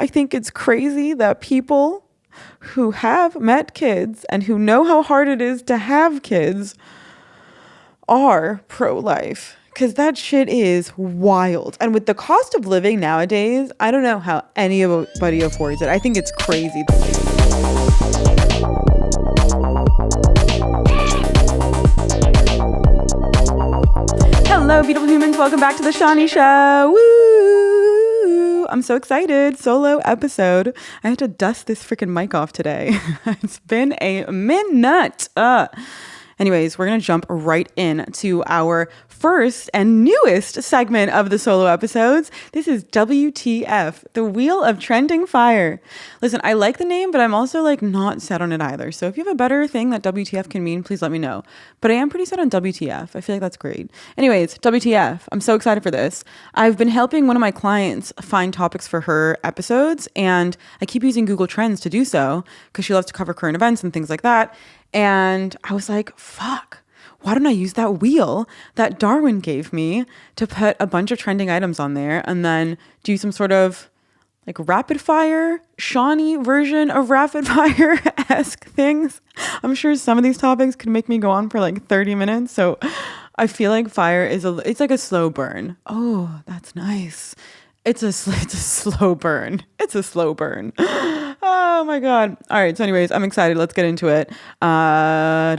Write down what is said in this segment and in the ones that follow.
I think it's crazy that people who have met kids and who know how hard it is to have kids are pro-life, because that shit is wild. And with the cost of living nowadays, I don't know how anybody affords it. I think it's crazy. Hello, beautiful humans. Welcome back to the Shanni Show. Woo! I'm so excited. Solo episode. I had to dust this freaking mic off today. It's been a minute. Anyways, we're going to jump right in to our first and newest segment of the solo episodes. This is WTF, the Wheel of Trending Fire. Listen, I like the name, but I'm also not set on it either. So if you have a better thing that WTF can mean, please let me know. But I am pretty set on WTF. I feel like that's great. Anyways, WTF. I'm so excited for this. I've been helping one of my clients find topics for her episodes, and I keep using Google Trends to do so because she loves to cover current events and things like that. And I was like, fuck, why don't I use that wheel that Darwin gave me to put a bunch of trending items on there and then do some sort of rapid fire, Shanni version of rapid fire-esque things. I'm sure some of these topics could make me go on for 30 minutes. So I feel like fire it's like a slow burn. Oh, that's nice. It's a slow burn. It's a slow burn. Oh my God. All right. So anyways, I'm excited. Let's get into it. Oh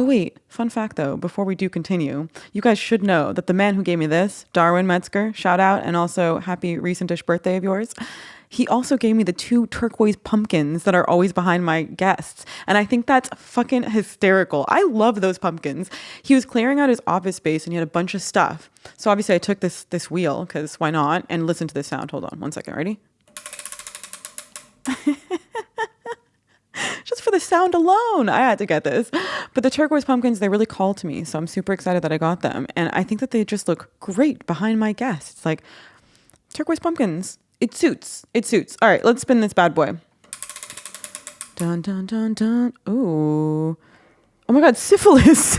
wait, fun fact though, before we do continue, you guys should know that the man who gave me this, Darwin Metzger, shout out, and also happy recent-ish birthday of yours. He also gave me the 2 turquoise pumpkins that are always behind my guests. And I think that's fucking hysterical. I love those pumpkins. He was clearing out his office space and he had a bunch of stuff. So obviously I took this wheel, because why not? And listen to this sound. Hold on 1 second. Ready? Just for the sound alone, I had to get this. But the turquoise pumpkins, they really called to me. So I'm super excited that I got them. And I think that they just look great behind my guests. It's turquoise pumpkins. It suits. It suits. All right, let's spin this bad boy. Dun, dun, dun, dun. Ooh. Oh my God, syphilis.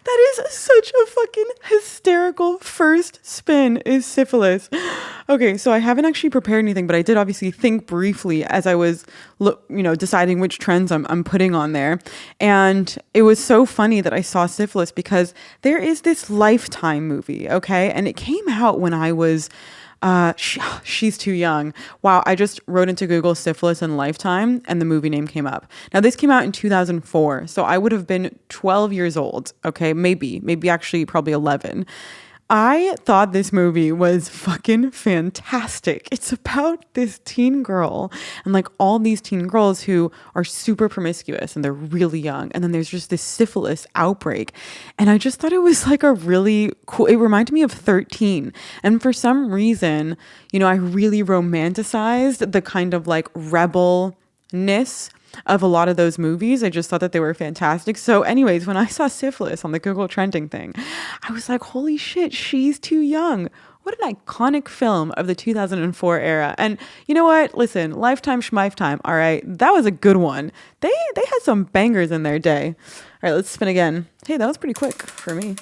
That is such a fucking hysterical first spin, is syphilis. Okay, so I haven't actually prepared anything, but I did obviously think briefly as I was, deciding which trends I'm putting on there. And it was so funny that I saw syphilis because there is this Lifetime movie, okay? And it came out when I was... she's too young. Wow, I just wrote into Google syphilis and Lifetime and the movie name came up. Now this came out in 2004, so I would have been 12 years old. Okay, maybe actually probably 11. I thought this movie was fucking fantastic. It's about this teen girl and all these teen girls who are super promiscuous and they're really young. And then there's just this syphilis outbreak. And I just thought it was a really cool, it reminded me of 13. And for some reason, I really romanticized the kind of rebelness of a lot of those movies. I just thought that they were fantastic. So anyways, when I saw syphilis on the Google trending thing, I was like, holy shit, she's too young. What an iconic film of the 2004 era. And you know what? Listen, Lifetime Schmifetime. All right. That was a good one. They had some bangers in their day. All right, let's spin again. Hey, that was pretty quick for me.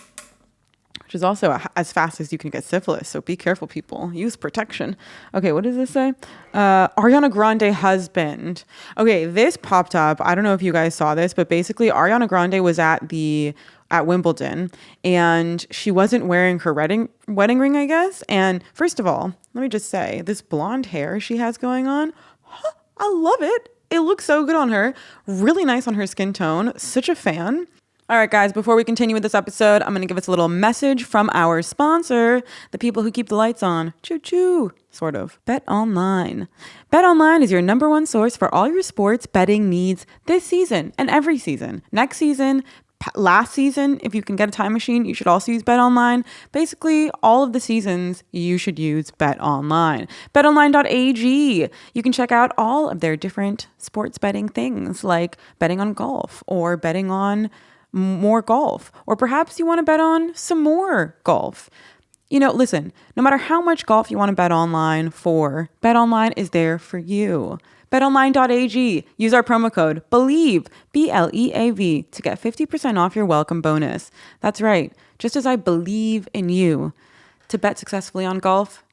Which is also as fast as you can get syphilis. So be careful, people. Use protection. Okay, what does this say? Ariana Grande husband. Okay, this popped up. I don't know if you guys saw this, but basically Ariana Grande was at Wimbledon and she wasn't wearing her wedding ring, I guess. And first of all, let me just say, this blonde hair she has going on, I love it. It looks so good on her. Really nice on her skin tone. Such a fan. All right, guys, before we continue with this episode, I'm going to give us a little message from our sponsor, the people who keep the lights on. Choo-choo, sort of. BetOnline. BetOnline is your #1 source for all your sports betting needs this season and every season. Next season, last season, if you can get a time machine, you should also use BetOnline. Basically, all of the seasons, you should use BetOnline. BetOnline.ag. You can check out all of their different sports betting things, like betting on golf or betting on more golf, or perhaps you want to bet on some more golf. Listen, no matter how much golf you want to bet online for, BetOnline is there for you. BetOnline.ag. Use our promo code BELIEVE, BLEAV, to get 50% off your welcome bonus. That's right. Just as I believe in you, to bet successfully on golf?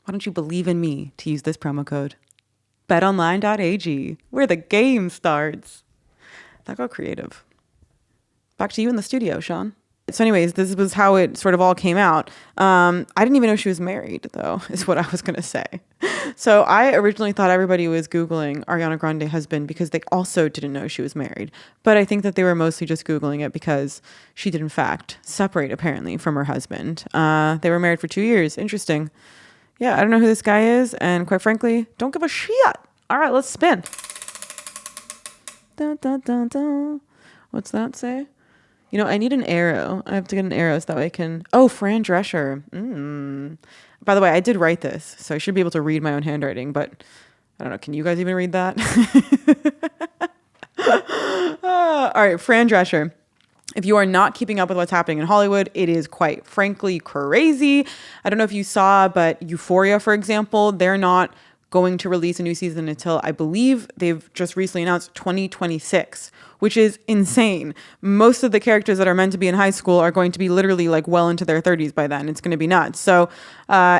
Why don't you believe in me to use this promo code? BetOnline.ag, where the game starts. That got creative. Back to you in the studio, Sean. So anyways, this was how it sort of all came out. I didn't even know she was married, though, is what I was going to say. So I originally thought everybody was Googling Ariana Grande husband because they also didn't know she was married. But I think that they were mostly just Googling it because she did, in fact, separate, apparently, from her husband. They were married for 2 years. Interesting. Yeah, I don't know who this guy is. And quite frankly, don't give a shit. All right, let's spin. Dun, dun, dun, dun. What's that say? You know, I need an arrow. I have to get an arrow so that way I can... Oh, Fran Drescher. By the way, I did write this, so I should be able to read my own handwriting, but I don't know. Can you guys even read that? All right, Fran Drescher. If you are not keeping up with what's happening in Hollywood, it is quite frankly crazy. I don't know if you saw, but Euphoria, for example, they're not going to release a new season until, I believe they've just recently announced 2026, which is insane. Most of the characters that are meant to be in high school are going to be literally like well into their 30s by then. It's going to be nuts. So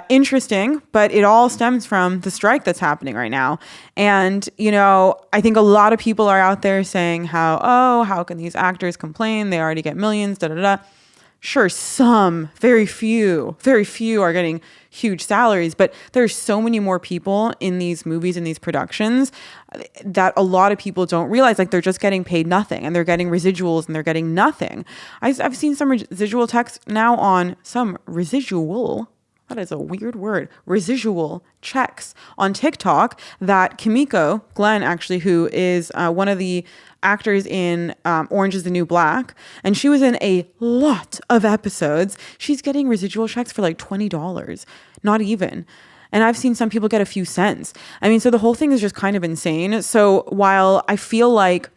interesting, but it all stems from the strike that's happening right now. And, you know, I think a lot of people are out there saying how can these actors complain? They already get millions, da da da. Sure, some, very few are getting huge salaries, but there's so many more people in these movies and these productions that a lot of people don't realize, like they're just getting paid nothing and they're getting residuals and they're getting nothing. I've seen some residual checks now on some residual, that is a weird word, residual checks on TikTok that Kimiko Glenn, actually, who is one of the actors in Orange is the New Black, and she was in a lot of episodes. She's getting residual checks for like $20, not even. And I've seen some people get a few cents. I mean, so the whole thing is just kind of insane. So while I feel like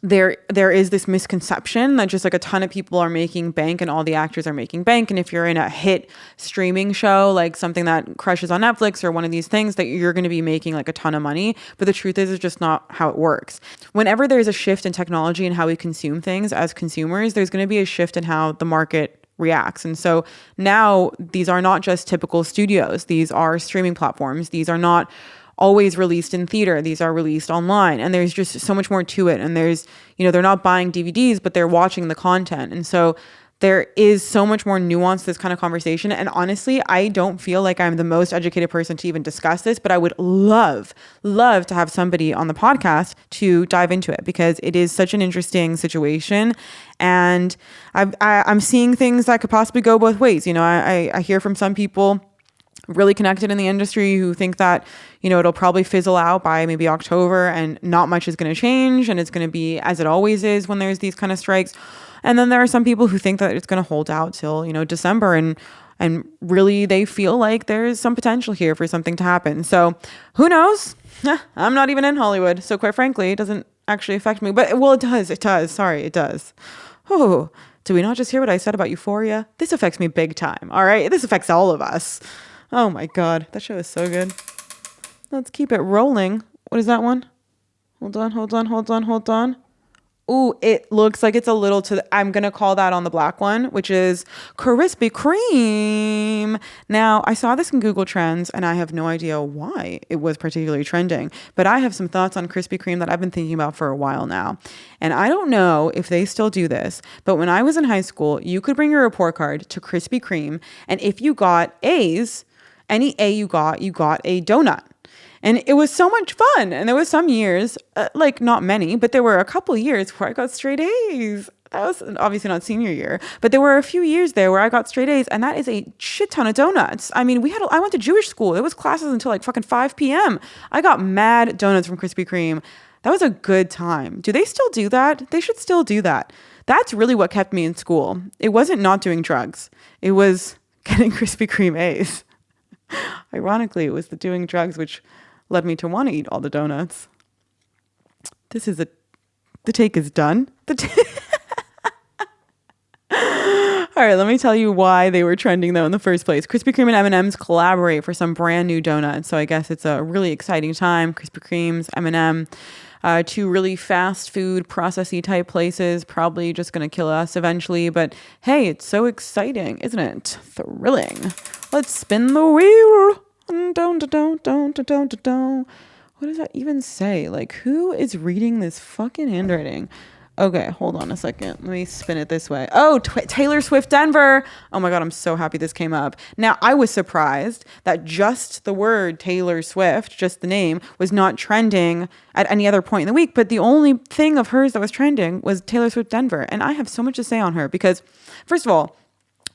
there is this misconception that just like a ton of people are making bank and all the actors are making bank. And if you're in a hit streaming show, like something that crushes on Netflix or one of these things, that you're going to be making like a ton of money. But the truth is, it's just not how it works. Whenever there's a shift in technology and how we consume things as consumers, there's going to be a shift in how the market reacts. And so now these are not just typical studios. These are streaming platforms. These are not always released in theater. These are released online, and there's just so much more to it. And there's, you know, they're not buying DVDs, but they're watching the content. And so there is so much more nuance to this kind of conversation. And honestly, I don't feel like I'm the most educated person to even discuss this, but I would love to have somebody on the podcast to dive into it, because it is such an interesting situation. And I'm seeing things that could possibly go both ways. You know, I hear from some people really connected in the industry who think that, you know, it'll probably fizzle out by maybe October and not much is going to change and it's going to be as it always is when there's these kind of strikes. And then there are some people who think that it's going to hold out till, you know, December, and really they feel like there's some potential here for something to happen. So who knows? I'm not even in Hollywood. So quite frankly, it doesn't actually affect me. But well, it does. Sorry, it does. Oh, did we not just hear what I said about Euphoria? This affects me big time. All right. This affects all of us. Oh my God, that show is so good. Let's keep it rolling. What is that one? Hold on. Ooh, it looks like it's a little I'm going to call that on the black one, which is Krispy Kreme. Now, I saw this in Google Trends, and I have no idea why it was particularly trending, but I have some thoughts on Krispy Kreme that I've been thinking about for a while now. And I don't know if they still do this, but when I was in high school, you could bring your report card to Krispy Kreme, and if you got A's, any A you got a donut. And it was so much fun. And there was some years, like not many, but there were a couple years where I got straight A's. That was obviously not senior year, but there were a few years there where I got straight A's, and that is a shit ton of donuts. I mean, I went to Jewish school. It was classes until like fucking 5 p.m. I got mad donuts from Krispy Kreme. That was a good time. Do they still do that? They should still do that. That's really what kept me in school. It wasn't not doing drugs. It was getting Krispy Kreme A's. Ironically, it was the doing drugs which led me to want to eat all the donuts. The take is done. All right, let me tell you why they were trending though in the first place. Krispy Kreme and M&M's collaborate for some brand new donuts. So I guess it's a really exciting time. Krispy Kreme's, M&M. to really fast food, processy type places, probably just going to kill us eventually. But hey, it's so exciting, isn't it? Thrilling. Let's spin the wheel. What does that even say? Like, who is reading this fucking handwriting? Okay, hold on a second. Let me spin it this way. Oh, Taylor Swift Denver. Oh my God, I'm so happy this came up. Now, I was surprised that just the word Taylor Swift, just the name, was not trending at any other point in the week. But the only thing of hers that was trending was Taylor Swift Denver. And I have so much to say on her because, first of all,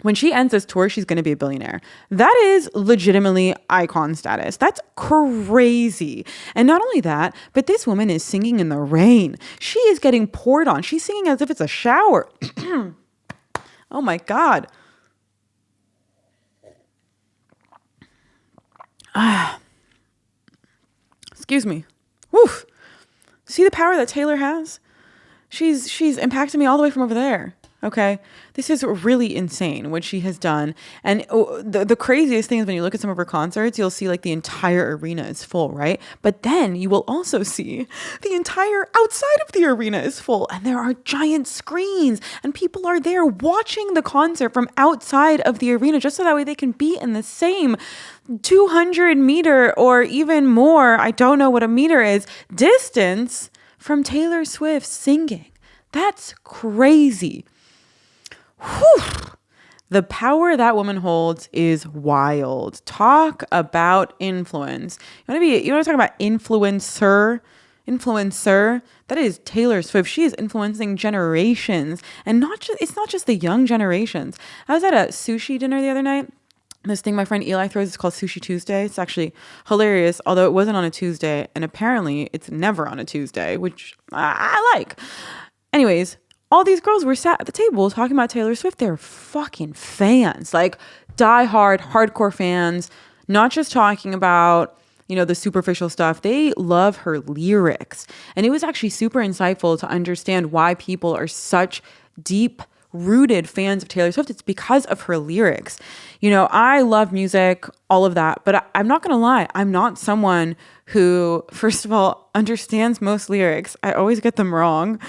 when she ends this tour, she's going to be a billionaire. That is legitimately icon status. That's crazy. And not only that, but this woman is singing in the rain. She is getting poured on. She's singing as if it's a shower. Oh my God. Excuse me. Woof. See the power that Taylor has? She's impacted me all the way from over there. Okay, this is really insane what she has done. And the craziest thing is when you look at some of her concerts, you'll see like the entire arena is full, right? But then you will also see the entire outside of the arena is full. And there are giant screens and people are there watching the concert from outside of the arena just so that way they can be in the same 200 meter or even more, I don't know what a meter is, distance from Taylor Swift singing. That's crazy. Whew. The power that woman holds is wild. Talk about influence. You want to talk about influencer? That is Taylor Swift. She is influencing generations, and it's not just the young generations. I was at a sushi dinner the other night. This thing my friend Eli throws is called Sushi Tuesday. It's actually hilarious, although it wasn't on a Tuesday, and apparently it's never on a Tuesday, which I like. Anyways, all these girls were sat at the table talking about Taylor Swift. They're fucking fans, like diehard, hardcore fans, not just talking about, the superficial stuff. They love her lyrics. And it was actually super insightful to understand why people are such deep rooted fans of Taylor Swift. It's because of her lyrics. I love music, all of that, but I'm not going to lie. I'm not someone who, first of all, understands most lyrics. I always get them wrong.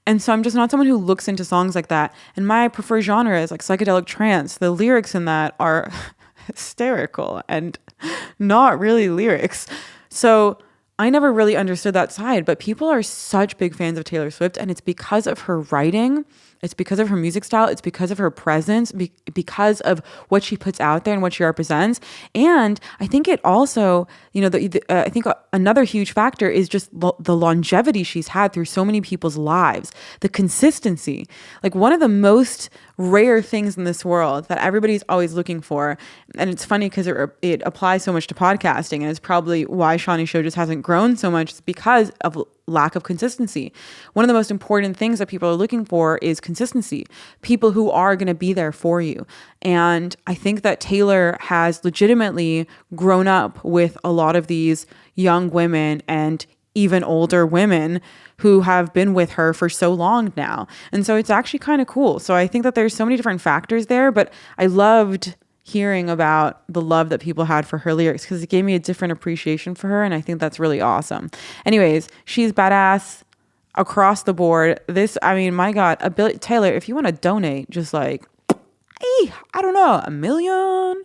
And so I'm just not someone who looks into songs like that. And my preferred genre is like psychedelic trance. The lyrics in that are hysterical and not really lyrics. So I never really understood that side, but people are such big fans of Taylor Swift, and it's because of her writing. It's because of her music style. It's because of her presence, because of what she puts out there and what she represents. And I think it also, I think another huge factor is just the longevity she's had through so many people's lives, the consistency. Like one of the most rare things in this world that everybody's always looking for. And it's funny because it applies so much to podcasting, and it's probably why Shanni Show just hasn't grown so much. It's because of lack of consistency. One of the most important things that people are looking for is consistency. People who are going to be there for you. And I think that Taylor has legitimately grown up with a lot of these young women and even older women who have been with her for so long now. And so it's actually kind of cool. So I think that there's so many different factors there, but I loved hearing about the love that people had for her lyrics because it gave me a different appreciation for her, and I think that's really awesome. Anyways, she's badass across the board. My God, Taylor, if you want to donate, just like, I don't know, $1 million.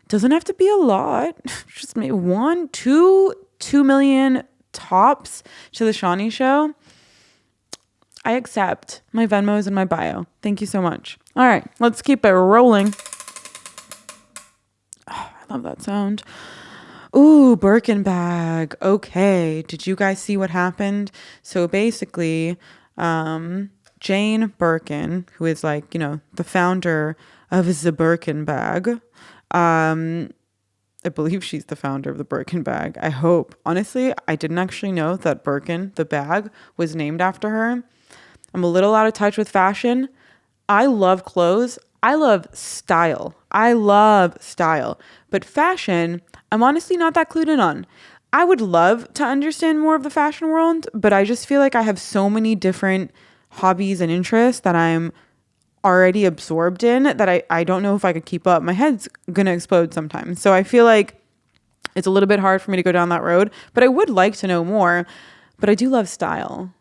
Doesn't have to be a lot. Just maybe 1, 2 million tops to the Shanni Show. I accept. My Venmo is in my bio. Thank you so much. All right, let's keep it rolling. Love that sound. Ooh, Birkin bag. Okay. Did you guys see what happened? So basically, Jane Birkin, who is like, the founder of the Birkin bag. I believe she's the founder of the Birkin bag. I hope. Honestly, I didn't actually know that Birkin, the bag, was named after her. I'm a little out of touch with fashion. I love clothes. I love style. But fashion, I'm honestly not that clued in on. I would love to understand more of the fashion world, but I just feel like I have so many different hobbies and interests that I'm already absorbed in that I don't know if I could keep up. My head's going to explode sometimes. So I feel like it's a little bit hard for me to go down that road, but I would like to know more. But I do love style.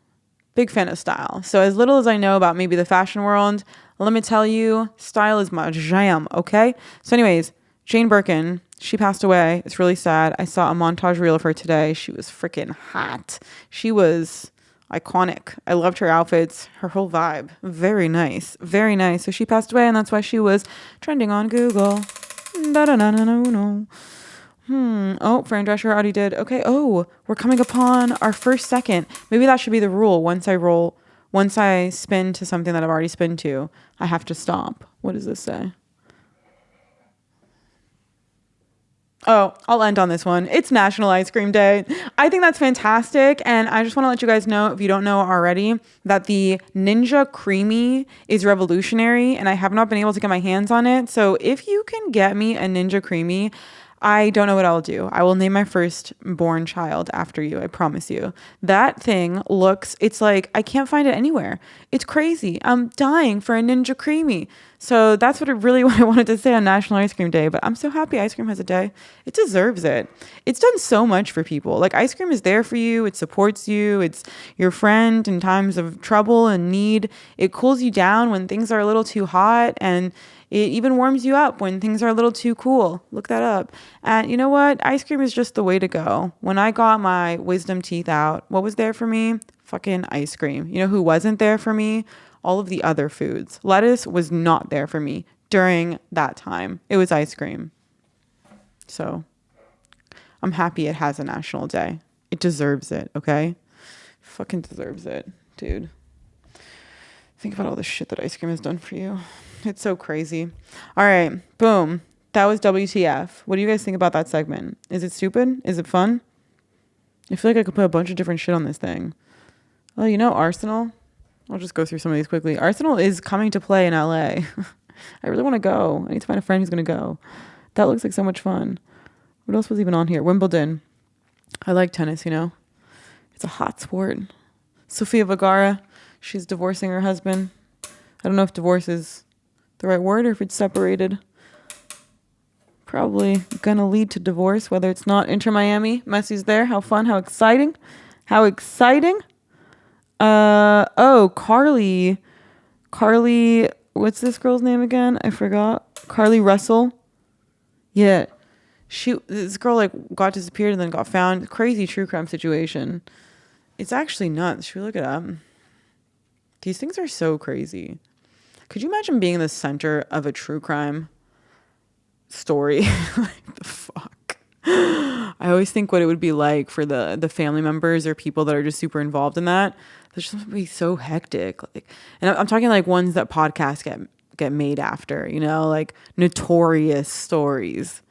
Big fan of style. So as little as I know about maybe the fashion world, let me tell you, style is my jam, okay? So anyways, Jane Birkin, she passed away. It's really sad. I saw a montage reel of her today. She was freaking hot. She was iconic. I loved her outfits, her whole vibe. Very nice. Very nice. So she passed away, and that's why she was trending on Google. Da-da-da-da-da-da. Oh, Fran Drescher already did. Okay. Oh, we're coming upon our first second. Maybe that should be the rule. Once I spin to something that I've already spun to, I have to stop. What does this say? Oh, I'll end on this one. It's National Ice Cream Day. I think that's fantastic. And I just want to let you guys know, if you don't know already, that the Ninja Creamie is revolutionary and I have not been able to get my hands on it. So if you can get me a Ninja Creamie, I don't know what I'll do. I will name my firstborn child after you. I promise you. That thing it's like, I can't find it anywhere. It's crazy. I'm dying for a Ninja Creamie. So that's what I wanted to say on National Ice Cream Day. But I'm so happy ice cream has a day. It deserves it. It's done so much for people. Like, ice cream is there for you. It supports you. It's your friend in times of trouble and need. It cools you down when things are a little too hot, and it even warms you up when things are a little too cool. Look that up. And you know what? Ice cream is just the way to go. When I got my wisdom teeth out, what was there for me? Fucking ice cream. You know who wasn't there for me? All of the other foods. Lettuce was not there for me during that time. It was ice cream. So I'm happy it has a national day. It deserves it, okay? Fucking deserves it, dude. Think about all the shit that ice cream has done for you. It's so crazy. All right. Boom. That was WTF. What do you guys think about that segment? Is it stupid? Is it fun? I feel like I could put a bunch of different shit on this thing. Oh, Arsenal. I'll just go through some of these quickly. Arsenal is coming to play in LA. I really want to go. I need to find a friend who's going to go. That looks like so much fun. What else was even on here? Wimbledon. I like tennis, It's a hot sport. Sofia Vergara. She's divorcing her husband. I don't know if divorce is the right word or if it's separated. Probably gonna lead to divorce, whether it's not Inter Miami. Messi's there. How fun. How exciting. How exciting. Carly, what's this girl's name again? I forgot. Carly Russell. Yeah. This girl got disappeared and then got found. Crazy true crime situation. It's actually nuts. Should we look it up? These things are so crazy. Could you imagine being in the center of a true crime story? Like, the fuck? I always think what it would be like for the family members or people that are just super involved in that. There's just be so hectic. And I'm talking like ones that podcasts get made after, like notorious stories.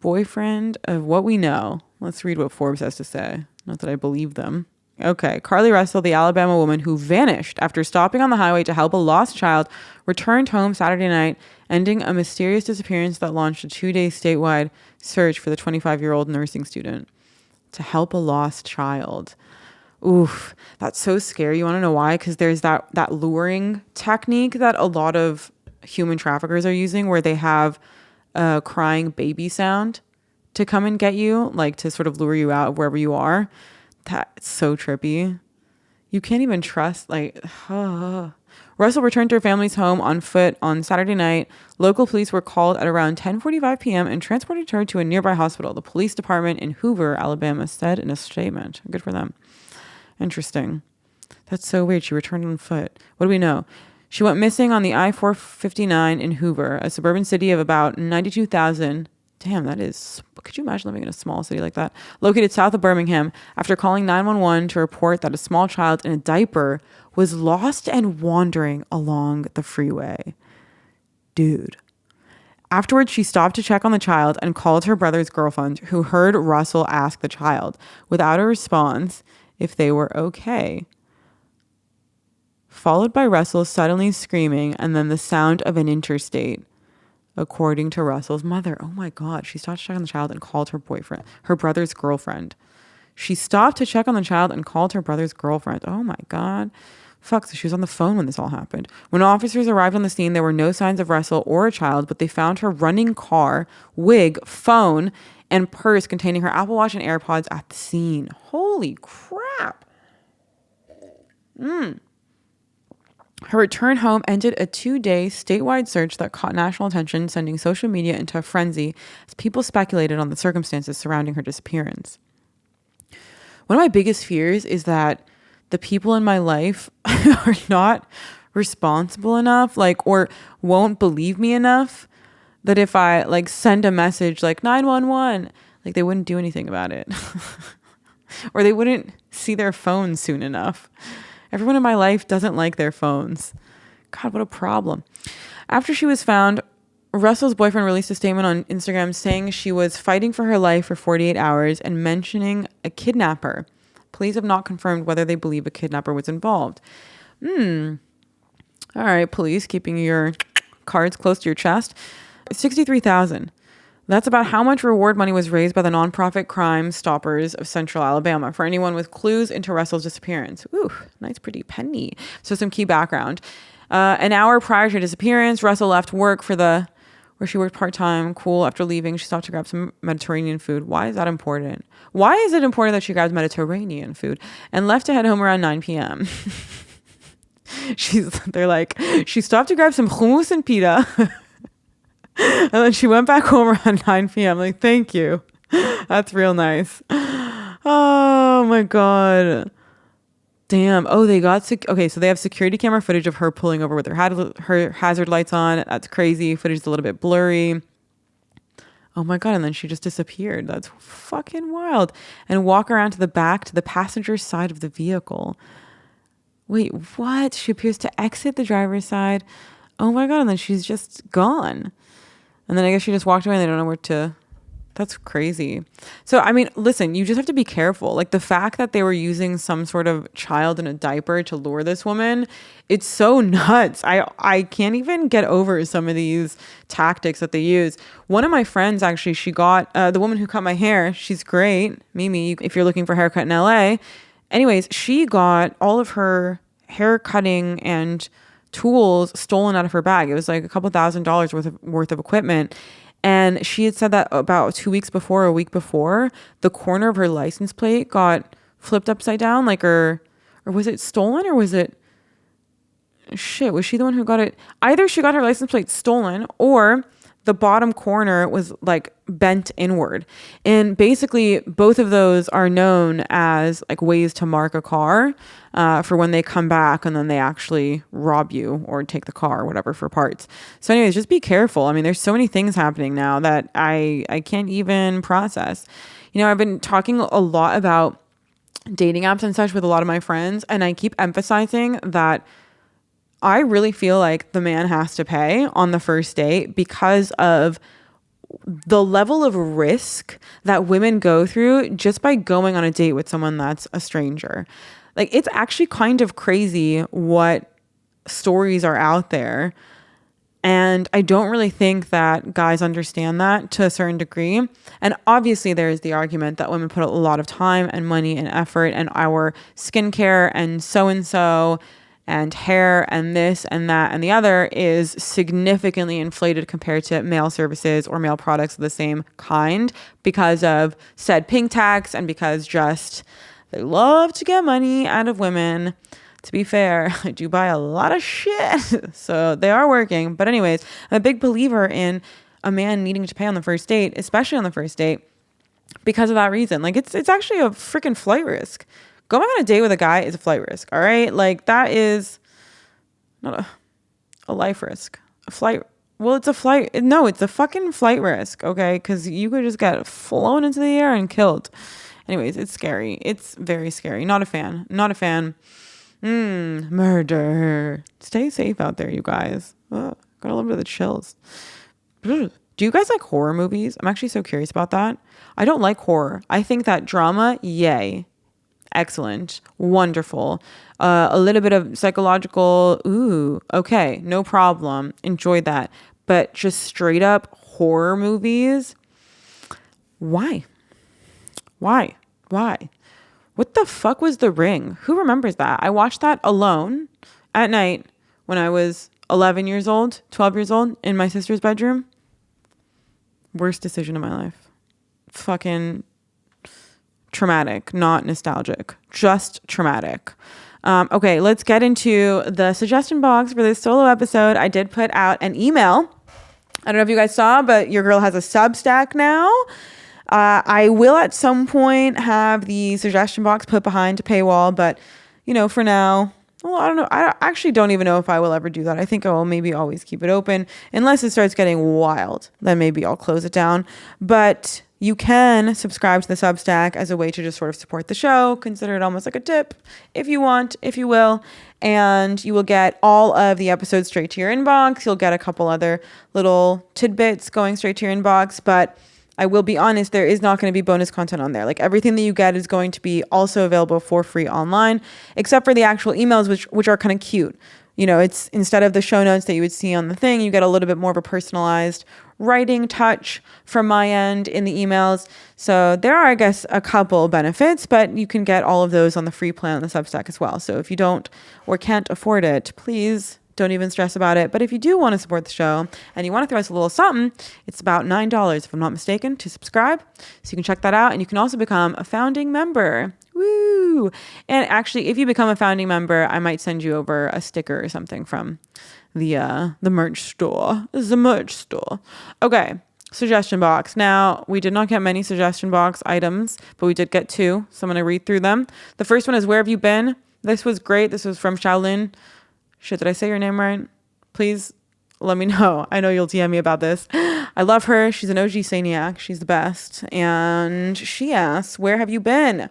Boyfriend of what we know. Let's read what Forbes has to say. Not that I believe them. Okay. Carly Russell, the Alabama woman who vanished after stopping on the highway to help a lost child, returned home Saturday night, ending a mysterious disappearance that launched a 2-day statewide search for the 25-year-old nursing student. To help a lost child. Oof. That's so scary. You want to know why? Because there's that luring technique that a lot of human traffickers are using, where they have a crying baby sound to come and get you, like to sort of lure you out of wherever you are. That's so trippy. You can't even trust, Russell returned to her family's home on foot on Saturday night. Local police were called at around 10:45 p.m. and transported her to a nearby hospital, the police department in Hoover, Alabama, said in a statement. Good for them. Interesting. That's so weird. She returned on foot. What do we know? She went missing on the I-459 in Hoover, a suburban city of about 92,000. Damn, that is... Could you imagine living in a small city like that? Located south of Birmingham, after calling 911 to report that a small child in a diaper was lost and wandering along the freeway. Dude. Afterwards, she stopped to check on the child and called her brother's girlfriend, who heard Russell ask the child, without a response, if they were okay. Followed by Russell suddenly screaming and then the sound of an interstate. According to Russell's mother. Oh my God. She stopped to check on the child and called her brother's girlfriend. She stopped to check on the child and called her brother's girlfriend. Oh my God. Fuck. So she was on the phone when this all happened. When officers arrived on the scene, there were no signs of Russell or a child, but they found her running car, wig, phone, and purse containing her Apple Watch and AirPods at the scene. Holy crap. Stop. Her return home ended a 2-day statewide search that caught national attention, sending social media into a frenzy as people speculated on the circumstances surrounding her disappearance. One of my biggest fears is that the people in my life are not responsible enough, or won't believe me enough that if I send a message 911, they wouldn't do anything about it. Or they wouldn't see their phone soon enough. Everyone in my life doesn't like their phones. God, what a problem. After she was found, Russell's boyfriend released a statement on Instagram saying she was fighting for her life for 48 hours and mentioning a kidnapper. Police have not confirmed whether they believe a kidnapper was involved. All right, police, keeping your cards close to your chest. $63,000. That's about how much reward money was raised by the nonprofit Crime Stoppers of Central Alabama for anyone with clues into Russell's disappearance. Ooh, nice pretty penny. So some key background. An hour prior to her disappearance, Russell left work where she worked part-time. Cool. After leaving, she stopped to grab some Mediterranean food. Why is that important? Why is it important that she grabs Mediterranean food? And left to head home around 9 p.m. They're like, she stopped to grab some hummus and pita. And then she went back home around 9 p.m. Thank you. That's real nice. Oh my God. Damn. Oh, they got okay. So they have security camera footage of her pulling over with her hazard lights on. That's crazy. Footage is a little bit blurry. Oh my God. And then she just disappeared. That's fucking wild. And walk around to the back to the passenger side of the vehicle. Wait, what? She appears to exit the driver's side. Oh my God. And then she's just gone. And then I guess she just walked away and they don't know where to. That's crazy. So, I mean, listen, you just have to be careful. The fact that they were using some sort of child in a diaper to lure this woman, it's so nuts. I can't even get over some of these tactics that they use. One of my friends, actually, she got, the woman who cut my hair, she's great. Mimi, if you're looking for a haircut in LA. Anyways, she got all of her hair cutting and tools stolen out of her bag. It was a couple $1,000s worth of equipment. And she had said that about 2 weeks before, a week before, the corner of her license plate got flipped upside down, or was it stolen, or was it, shit, was she the one who got it? Either she got her license plate stolen, or the bottom corner was bent inward. And basically both of those are known as ways to mark a car for when they come back and then they actually rob you or take the car or whatever for parts. So anyways, just be careful. I mean, there's so many things happening now that I can't even process. I've been talking a lot about dating apps and such with a lot of my friends, and I keep emphasizing that I really feel like the man has to pay on the first date because of the level of risk that women go through just by going on a date with someone that's a stranger. It's actually kind of crazy what stories are out there. And I don't really think that guys understand that to a certain degree. And obviously there is the argument that women put a lot of time and money and effort and our skincare and so and hair and this and that and the other is significantly inflated compared to male services or male products of the same kind because of said pink tax and because just they love to get money out of women. To be fair, I do buy a lot of shit, so they are working. But anyways, I'm a big believer in a man needing to pay on the first date, especially on the first date, because of that reason. It's actually a freaking flight risk. Going on a date with a guy is a flight risk, all right? That is not a life risk. A flight, well, it's a flight. No, it's a fucking flight risk, okay? Because you could just get flown into the air and killed. Anyways, it's scary. It's very scary. Not a fan. Murder. Stay safe out there, you guys. Got a little bit of the chills. Do you guys like horror movies? I'm actually so curious about that. I don't like horror. I think that drama, yay. Excellent. Wonderful. A little bit of psychological, ooh, okay, no problem. Enjoy that. But just straight up horror movies, why? What the fuck was The Ring? Who remembers that? I watched that alone at night when I was 11 years old, 12 years old in my sister's bedroom. Worst decision of my life. Fucking traumatic, not nostalgic, just traumatic. Okay, let's get into the suggestion box for this solo episode. I did put out an email. I don't know if you guys saw, but your girl has a Substack now. I will at some point have the suggestion box put behind a paywall, but for now, well, I don't know. I actually don't even know if I will ever do that. I think I will maybe always keep it open unless it starts getting wild. Then maybe I'll close it down. But you can subscribe to the Substack as a way to just sort of support the show. Consider it almost like a tip if you want, if you will. And you will get all of the episodes straight to your inbox. You'll get a couple other little tidbits going straight to your inbox. But I will be honest, there is not going to be bonus content on there. Like everything that you get is going to be also available for free online, except for the actual emails, which are kind of cute. It's instead of the show notes that you would see on the thing, you get a little bit more of a personalized writing touch from my end in the emails. So there are, I guess, a couple benefits, but you can get all of those on the free plan on the Substack as well. So if you don't or can't afford it, please don't even stress about it. But if you do want to support the show and you want to throw us a little something, it's about $9, if I'm not mistaken, to subscribe. So you can check that out. And you can also become a founding member. Woo! And actually, if you become a founding member, I might send you over a sticker or something from the merch store. This is a merch store. Okay. Suggestion box. Now, we did not get many suggestion box items, but we did get 2. So I'm going to read through them. The first one is, where have you been? This was great. This was from Shaolin. Shit, did I say your name right? Please let me know. I know you'll DM me about this. I love her. She's an OG Saniac. She's the best. And she asks, where have you been?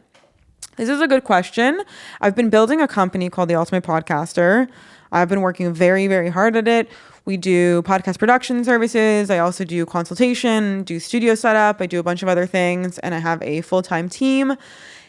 This is a good question. I've been building a company called The Ultimate Podcaster. I've been working very, very hard at it. We do podcast production services. I also do consultation, do studio setup. I do a bunch of other things. And I have a full-time team.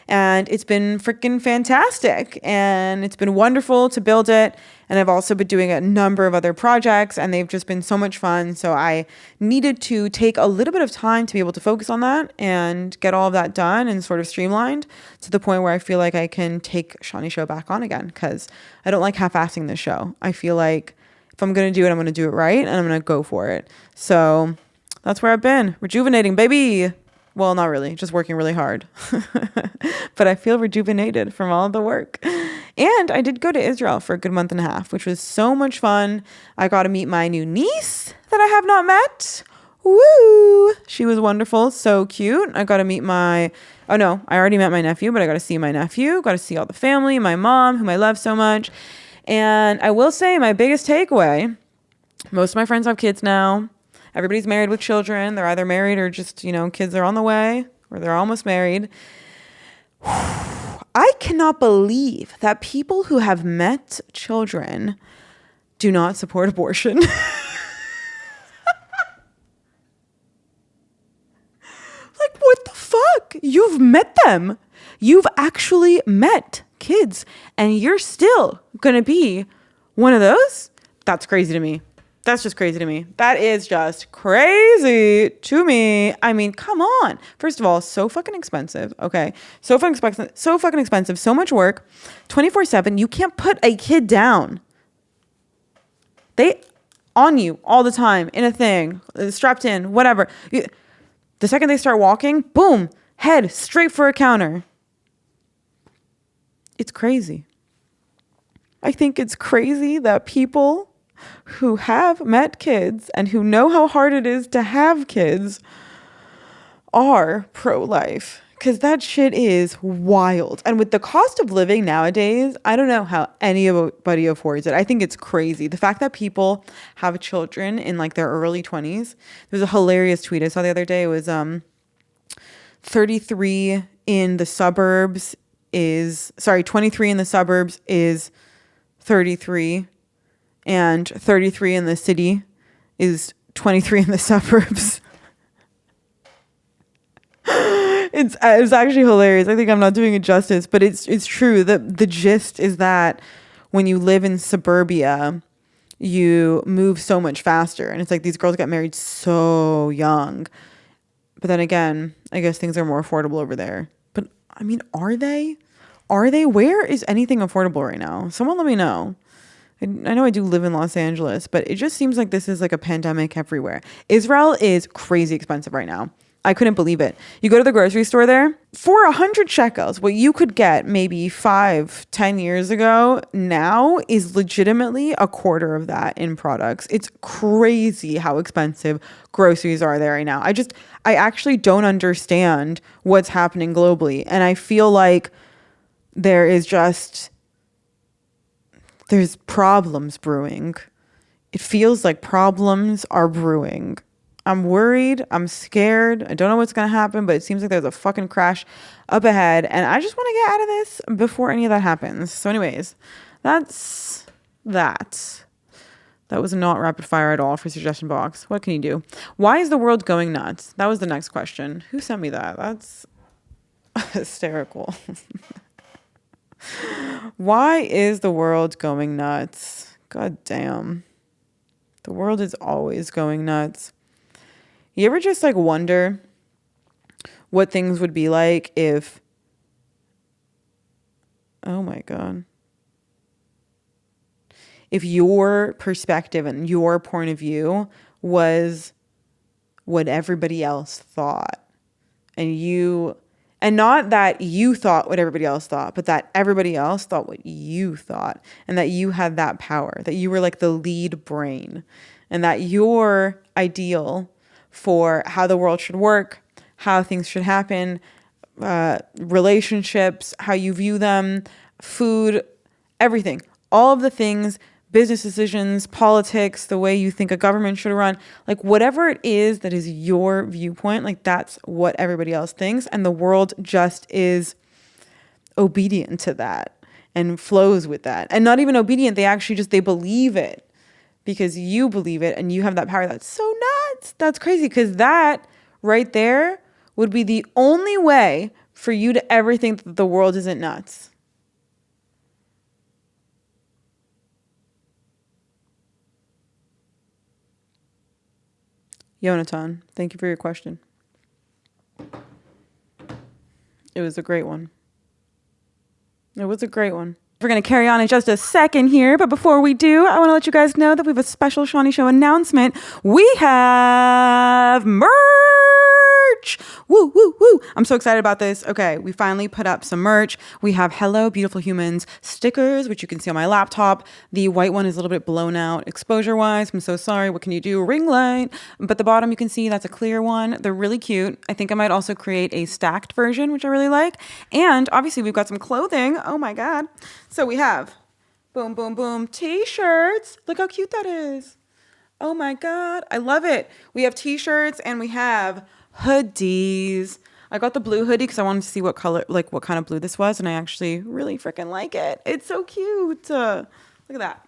And it's been freaking fantastic. And it's been wonderful to build it. And I've also been doing a number of other projects, and they've just been so much fun. So I needed to take a little bit of time to be able to focus on that and get all of that done and sort of streamlined to the point where I feel like I can take Shanni Show back on again, because I don't like half-assing this show. I feel like if I'm going to do it, I'm going to do it right, and I'm going to go for it. So that's where I've been. Rejuvenating, baby. Well, not really, just working really hard. But I feel rejuvenated from all the work. And I did go to Israel for a good month and a half, which was so much fun. I got to meet my new niece that I have not met. Woo! She was wonderful, so cute. I got to meet I already met my nephew, but I got to see my nephew, got to see all the family, my mom, whom I love so much. And I will say my biggest takeaway, most of my friends have kids now. Everybody's married with children. They're either married or just, kids are on the way, or they're almost married. I cannot believe that people who have met children do not support abortion. Like, what the fuck? You've met them. You've actually met kids, and you're still going to be one of those? That's crazy to me. That's just crazy to me. That is just crazy to me. I mean, come on. First of all, so fucking expensive. Okay. So fucking expensive. So much work. 24/7. You can't put a kid down. They on you all the time in a thing, strapped in, whatever. The second they start walking, boom, head straight for a counter. It's crazy. I think it's crazy that people who have met kids and who know how hard it is to have kids are pro-life, because that shit is wild. And with the cost of living nowadays, I don't know how anybody affords it. I think it's crazy. The fact that people have children in like their early 20s. There's a hilarious tweet I saw the other day. It was 23 in the suburbs is 33, and 33 in the city is 23 in the suburbs. It's actually hilarious. I think I'm not doing it justice, but it's true. The gist is that when you live in suburbia, you move so much faster. And it's like these girls get married so young. But then again, I guess things are more affordable over there. But I mean, are they? Where is anything affordable right now? Someone let me know. I know I do live in Los Angeles, but it just seems like this is like a pandemic everywhere. Israel is crazy expensive right now. I couldn't believe it. You go to the grocery store there, for 100 shekels, what you could get maybe 5-10 years ago now is legitimately a quarter of that in products. It's crazy how expensive groceries are there right now. I actually don't understand what's happening globally. And I feel like there's problems brewing. It feels like problems are brewing. I'm worried. I'm scared. I don't know what's going to happen, but it seems like there's a fucking crash up ahead. And I just want to get out of this before any of that happens. So anyways, that's that. That was not rapid fire at all for suggestion box. What can you do? Why is the world going nuts? That was the next question. Who sent me that? That's hysterical. Why is the world going nuts? God damn. The world is always going nuts. You ever just like wonder what things would be like if, oh my God, if your perspective and your point of view was what everybody else thought, and not that you thought what everybody else thought, but that everybody else thought what you thought, and that you had that power, that you were like the lead brain, and that your ideal for how the world should work, how things should happen, relationships, how you view them, food, everything, all of the things, business decisions, politics, the way you think a government should run, like whatever it is that is your viewpoint, like that's what everybody else thinks. And the world just is obedient to that and flows with that. And not even obedient, they believe it because you believe it and you have that power. That's so nuts. That's crazy, because that right there would be the only way for you to ever think that the world isn't nuts. Yonatan, thank you for your question. It was a great one. We're going to carry on in just a second here, but before we do, I want to let you guys know that we have a special Shanni Show announcement. We have merch! Woo, woo, woo. I'm so excited about this. Okay, we finally put up some merch. We have Hello Beautiful Humans stickers, which you can see on my laptop. The white one is a little bit blown out exposure-wise. I'm so sorry. What can you do? Ring light. But the bottom, you can see that's a clear one. They're really cute. I think I might also create a stacked version, which I really like. And obviously, we've got some clothing. Oh my God. So we have, boom, boom, boom, t-shirts. Look how cute that is. Oh my God. I love it. We have t-shirts and we have hoodies. I got the blue hoodie because I wanted to see what color, like what kind of blue this was. And I actually really freaking like it. It's so cute. Look at that.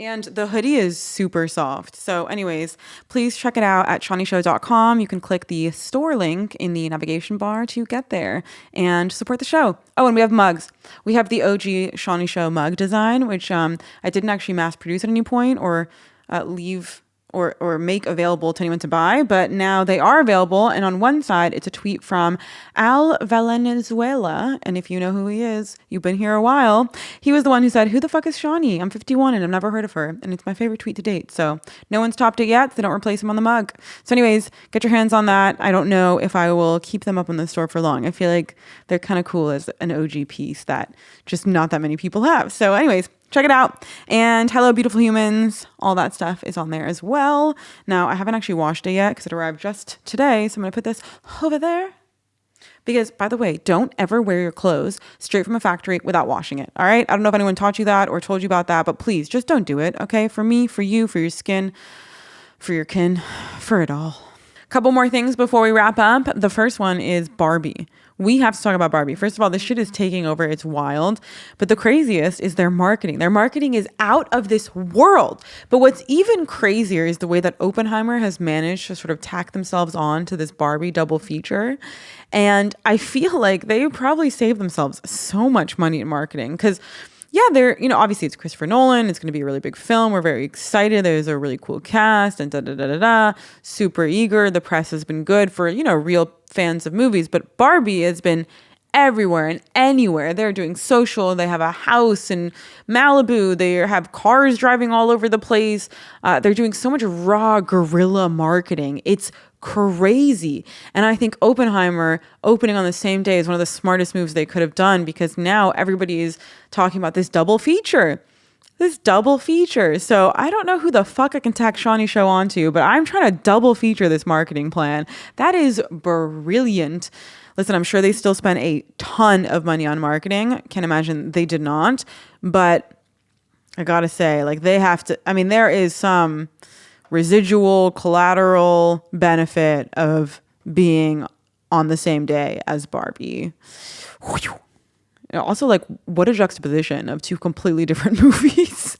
And the hoodie is super soft. So anyways, please check it out at shannishow.com. You can click the store link in the navigation bar to get there and support the show. Oh, and we have mugs. We have the OG Shanni Show mug design, which I didn't actually mass produce at any point or leave or make available to anyone to buy, but now they are available. And on one side, it's a tweet from Al Valenzuela. And if you know who he is, you've been here a while. He was the one who said, "Who the fuck is Shanni? I'm 51 and I've never heard of her." And it's my favorite tweet to date. So no one's topped it yet. So they don't replace him on the mug. So anyways, get your hands on that. I don't know if I will keep them up on the store for long. I feel like they're kind of cool as an OG piece that just not that many people have. So anyways, check it out. And Hello Beautiful Humans, all that stuff is on there as well. Now, I haven't actually washed it yet because it arrived just today. So I'm going to put this over there. Because, by the way, don't ever wear your clothes straight from a factory without washing it. All right? I don't know if anyone taught you that or told you about that, but please just don't do it. Okay? For me, for you, for your skin, for your kin, for it all. Couple more things before we wrap up. The first one is Barbie. We have to talk about Barbie. First of all, this shit is taking over. It's wild. But the craziest is their marketing. Their marketing is out of this world. But what's even crazier is the way that Oppenheimer has managed to sort of tack themselves on to this Barbie double feature. And I feel like they probably saved themselves so much money in marketing because yeah, obviously it's Christopher Nolan. It's going to be a really big film. We're very excited. There's a really cool cast and super eager. The press has been good for, real fans of movies. But Barbie has been everywhere and anywhere. They're doing social. They have a house in Malibu. They have cars driving all over the place. They're doing so much raw guerrilla marketing. It's crazy. And I think Oppenheimer opening on the same day is one of the smartest moves they could have done, because now everybody is talking about this double feature. So I don't know who the fuck I can tack Shanni Show onto, but I'm trying to double feature this marketing plan. That is brilliant. Listen, I'm sure they still spent a ton of money on marketing. Can't imagine they did not. But I gotta say, like, they have to, I mean, there is some residual collateral benefit of being on the same day as Barbie. Also, like, what a juxtaposition of two completely different movies.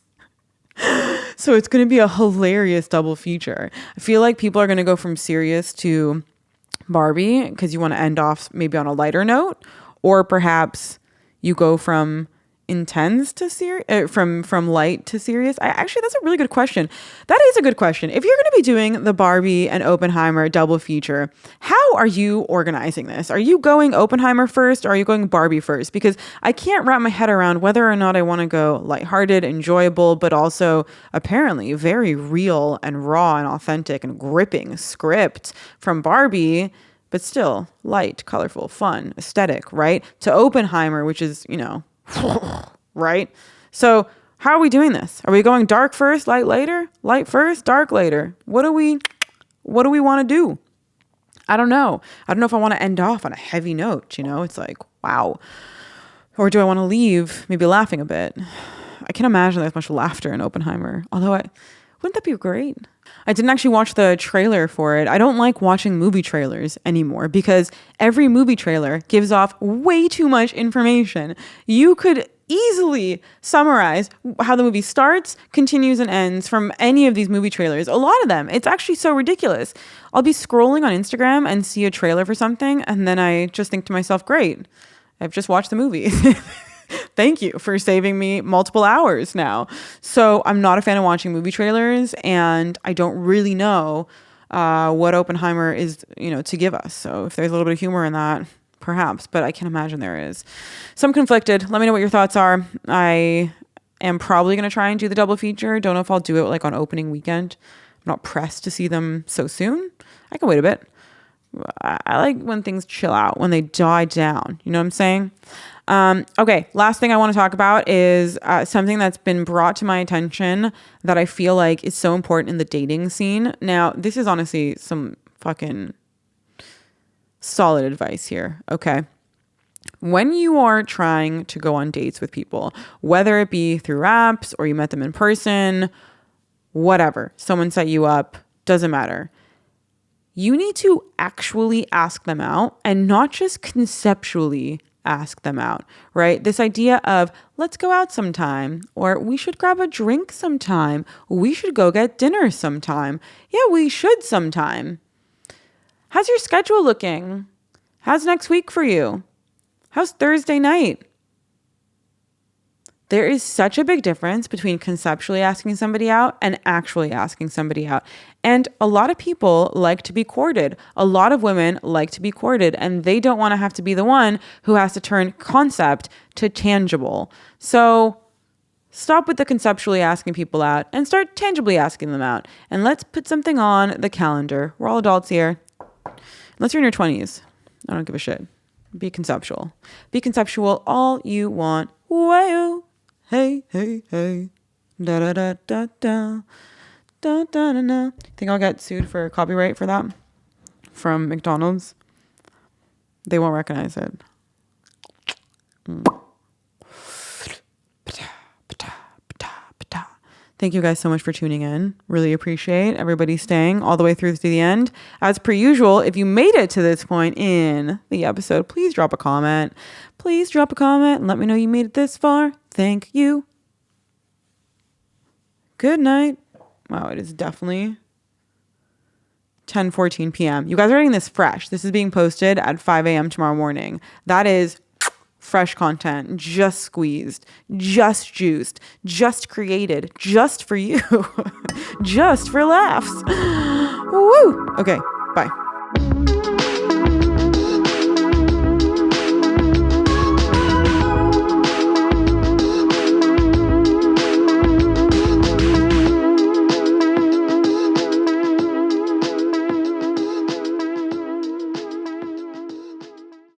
So it's going to be a hilarious double feature. I feel like people are going to go from serious to Barbie because you want to end off maybe on a lighter note, or perhaps you go from intense to serious, from light to serious. Actually, that's a really good question. That is a good question. If you're going to be doing the Barbie and Oppenheimer double feature, how are you organizing this? Are you going Oppenheimer first, or are you going Barbie first? Because I can't wrap my head around whether or not I want to go lighthearted, enjoyable, but also apparently very real and raw and authentic and gripping script from Barbie, but still light, colorful, fun, aesthetic, right? To Oppenheimer, which is, right? So how are we doing this? Are we going dark first, light later? Light first, dark later? What do we want to do? I don't know. I don't know if I want to end off on a heavy note, It's like, wow. Or do I want to leave maybe laughing a bit? I can't imagine there's much laughter in Oppenheimer. Although wouldn't that be great? I didn't actually watch the trailer for it. I don't like watching movie trailers anymore because every movie trailer gives off way too much information. You could easily summarize how the movie starts, continues, and ends from any of these movie trailers. A lot of them. It's actually so ridiculous. I'll be scrolling on Instagram and see a trailer for something, and then I just think to myself, great, I've just watched the movie. Thank you for saving me multiple hours now. So I'm not a fan of watching movie trailers, and I don't really know what Oppenheimer is, to give us. So if there's a little bit of humor in that, perhaps, but I can't imagine there is. So I'm conflicted. Let me know what your thoughts are. I am probably going to try and do the double feature. Don't know if I'll do it like on opening weekend. I'm not pressed to see them so soon. I can wait a bit. I like when things chill out, when they die down. You know what I'm saying? Okay, last thing I want to talk about is something that's been brought to my attention that I feel like is so important in the dating scene. Now, this is honestly some fucking solid advice here, okay? When you are trying to go on dates with people, whether it be through apps or you met them in person, whatever, someone set you up, doesn't matter. You need to actually ask them out and not just conceptually ask them out, right? This idea of let's go out sometime, or we should grab a drink sometime, we should go get dinner sometime. Yeah, we should sometime. How's your schedule looking? How's next week for you? How's Thursday night? There is such a big difference between conceptually asking somebody out and actually asking somebody out. And a lot of people like to be courted. A lot of women like to be courted, and they don't want to have to be the one who has to turn concept to tangible. So stop with the conceptually asking people out and start tangibly asking them out. And let's put something on the calendar. We're all adults here. Unless you're in your 20s. I don't give a shit. Be conceptual. Be conceptual all you want. Whoa. Hey, hey, hey. Da da da da da. Da da da da. Think I'll get sued for copyright for that from McDonald's? They won't recognize it. Thank you guys so much for tuning in. Really appreciate everybody staying all the way through to the end. As per usual, if you made it to this point in the episode, please drop a comment. Please drop a comment and let me know you made it this far. Thank you. Good night. Wow, it is definitely 10:14 p.m. You guys are getting this fresh. This is being posted at 5 a.m. tomorrow morning. That is fresh content, just squeezed, just juiced, just created, just for you, just for laughs. Woo! Okay, bye.